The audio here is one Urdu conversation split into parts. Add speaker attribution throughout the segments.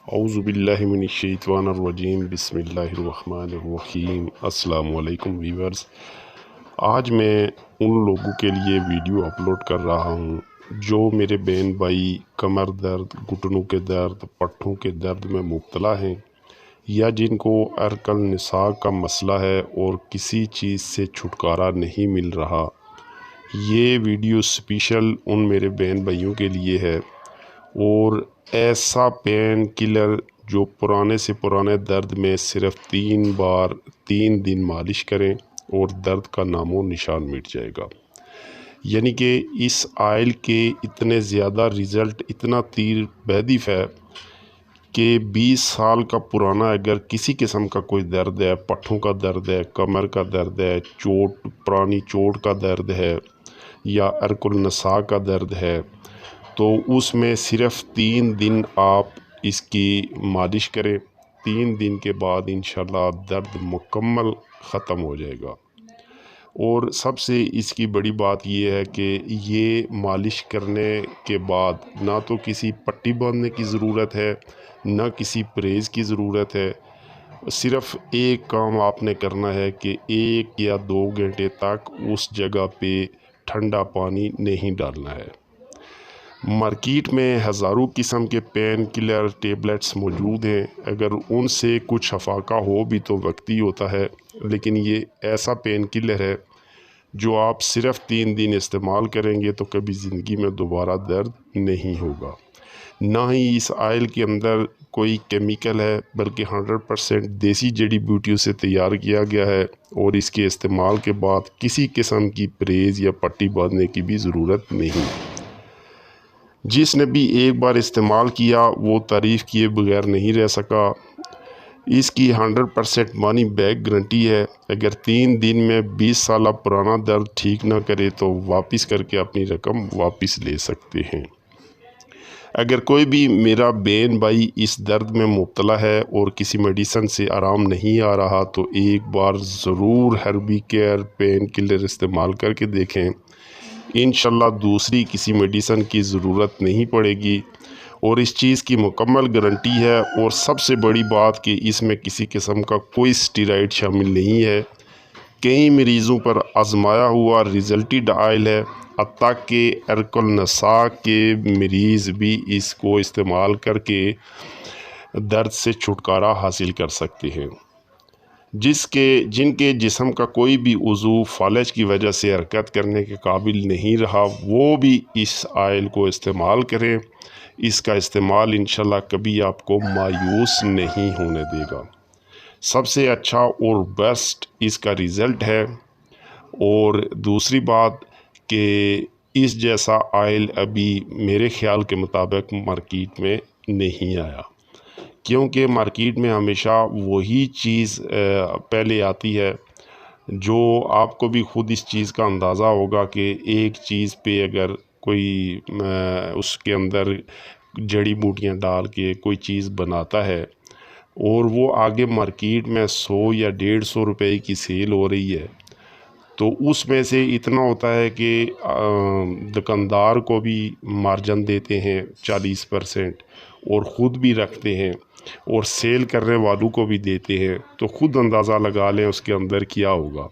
Speaker 1: اعوذ باللہ من الشیطان الرجیم بسم اللہ الرحمن الرحیم۔ السلام علیکم ویورز، آج میں ان لوگوں کے لیے ویڈیو اپلوڈ کر رہا ہوں جو میرے بہن بھائی کمر درد، گھٹنوں کے درد، پٹھوں کے درد میں مبتلا ہیں، یا جن کو عرق النساء کا مسئلہ ہے اور کسی چیز سے چھٹکارا نہیں مل رہا۔ یہ ویڈیو اسپیشل ان میرے بہن بھائیوں کے لیے ہے، اور ایسا پین کلر جو پرانے سے پرانے درد میں صرف 3 بار 3 دن مالش کریں اور درد کا نام و نشان مٹ جائے گا۔ یعنی کہ اس آئل کے اتنے زیادہ رزلٹ، اتنا تیر بہدیف ہے کہ 20 سال کا پرانا اگر کسی قسم کا کوئی درد ہے، پٹھوں کا درد ہے، کمر کا درد ہے، پرانی چوٹ کا درد ہے، یا عرق النساء کا درد ہے، تو اس میں صرف 3 دن آپ اس کی مالش کریں۔ 3 دن کے بعد انشاءاللہ درد مکمل ختم ہو جائے گا۔ اور سب سے اس کی بڑی بات یہ ہے کہ یہ مالش کرنے کے بعد نہ تو کسی پٹی باندھنے کی ضرورت ہے، نہ کسی پریز کی ضرورت ہے۔ صرف ایک کام آپ نے کرنا ہے کہ 1 یا 2 گھنٹے تک اس جگہ پہ ٹھنڈا پانی نہیں ڈالنا ہے۔ مارکیٹ میں ہزاروں قسم کے پین کلر ٹیبلٹس موجود ہیں، اگر ان سے کچھ افاقہ ہو بھی تو وقتی ہوتا ہے، لیکن یہ ایسا پین کلر ہے جو آپ صرف 3 دن استعمال کریں گے تو کبھی زندگی میں دوبارہ درد نہیں ہوگا۔ نہ ہی اس آئل کے اندر کوئی کیمیکل ہے، بلکہ 100% دیسی جڑی بوٹیوں سے تیار کیا گیا ہے، اور اس کے استعمال کے بعد کسی قسم کی پریز یا پٹی باندھنے کی بھی ضرورت نہیں۔ جس نے بھی ایک بار استعمال کیا وہ تعریف کیے بغیر نہیں رہ سکا۔ اس کی 100% مانی بیک گارنٹی ہے۔ اگر 3 دن میں 20 سالہ پرانا درد ٹھیک نہ کرے تو واپس کر کے اپنی رقم واپس لے سکتے ہیں۔ اگر کوئی بھی میرا بہن بھائی اس درد میں مبتلا ہے اور کسی میڈیسن سے آرام نہیں آ رہا تو ایک بار ضرور ہربی کیئر پین کلر استعمال کر کے دیکھیں۔ انشاءاللہ دوسری کسی میڈیسن کی ضرورت نہیں پڑے گی، اور اس چیز کی مکمل گارنٹی ہے۔ اور سب سے بڑی بات کہ اس میں کسی قسم کا کوئی اسٹیرائڈ شامل نہیں ہے۔ کئی مریضوں پر آزمایا ہوا ریزلٹڈ آئل ہے، حتیٰ کہ عرق النساء کے مریض بھی اس کو استعمال کر کے درد سے چھٹکارا حاصل کر سکتے ہیں۔ جن کے جسم کا کوئی بھی عضو فالج کی وجہ سے حرکت کرنے کے قابل نہیں رہا، وہ بھی اس آئل کو استعمال کریں۔ اس کا استعمال انشاءاللہ کبھی آپ کو مایوس نہیں ہونے دے گا۔ سب سے اچھا اور بیسٹ اس کا رزلٹ ہے۔ اور دوسری بات کہ اس جیسا آئل ابھی میرے خیال کے مطابق مارکیٹ میں نہیں آیا، کیونکہ مارکیٹ میں ہمیشہ وہی چیز پہلے آتی ہے، جو آپ کو بھی خود اس چیز کا اندازہ ہوگا کہ ایک چیز پہ اگر کوئی اس کے اندر جڑی بوٹیاں ڈال کے کوئی چیز بناتا ہے اور وہ آگے مارکیٹ میں 100 یا 150 روپے کی سیل ہو رہی ہے، تو اس میں سے اتنا ہوتا ہے کہ دکاندار کو بھی مارجن دیتے ہیں 40%، اور خود بھی رکھتے ہیں، اور سیل کرنے والوں کو بھی دیتے ہیں، تو خود اندازہ لگا لیں اس کے اندر کیا ہوگا۔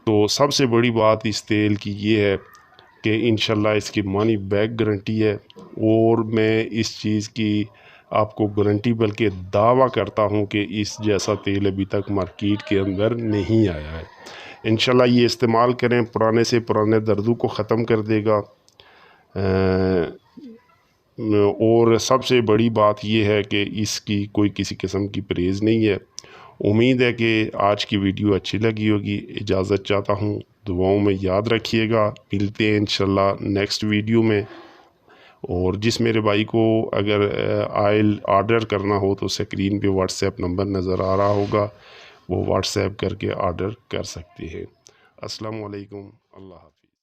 Speaker 1: تو سب سے بڑی بات اس تیل کی یہ ہے کہ انشاءاللہ اس کی مانی بیک گارنٹی ہے، اور میں اس چیز کی آپ کو گارنٹی بلکہ دعویٰ کرتا ہوں کہ اس جیسا تیل ابھی تک مارکیٹ کے اندر نہیں آیا ہے۔ انشاءاللہ یہ استعمال کریں، پرانے سے پرانے دردوں کو ختم کر دے گا۔ اور سب سے بڑی بات یہ ہے کہ اس کی کوئی کسی قسم کی پریز نہیں ہے۔ امید ہے کہ آج کی ویڈیو اچھی لگی ہوگی۔ اجازت چاہتا ہوں، دعاؤں میں یاد رکھیے گا۔ ملتے ہیں انشاءاللہ نیکسٹ ویڈیو میں۔ اور جس میرے بھائی کو اگر آئل آرڈر کرنا ہو تو سکرین پہ واٹس ایپ نمبر نظر آ رہا ہوگا، وہ واٹس ایپ کر کے آرڈر کر سکتے ہیں۔ السلام علیکم، اللہ حافظ۔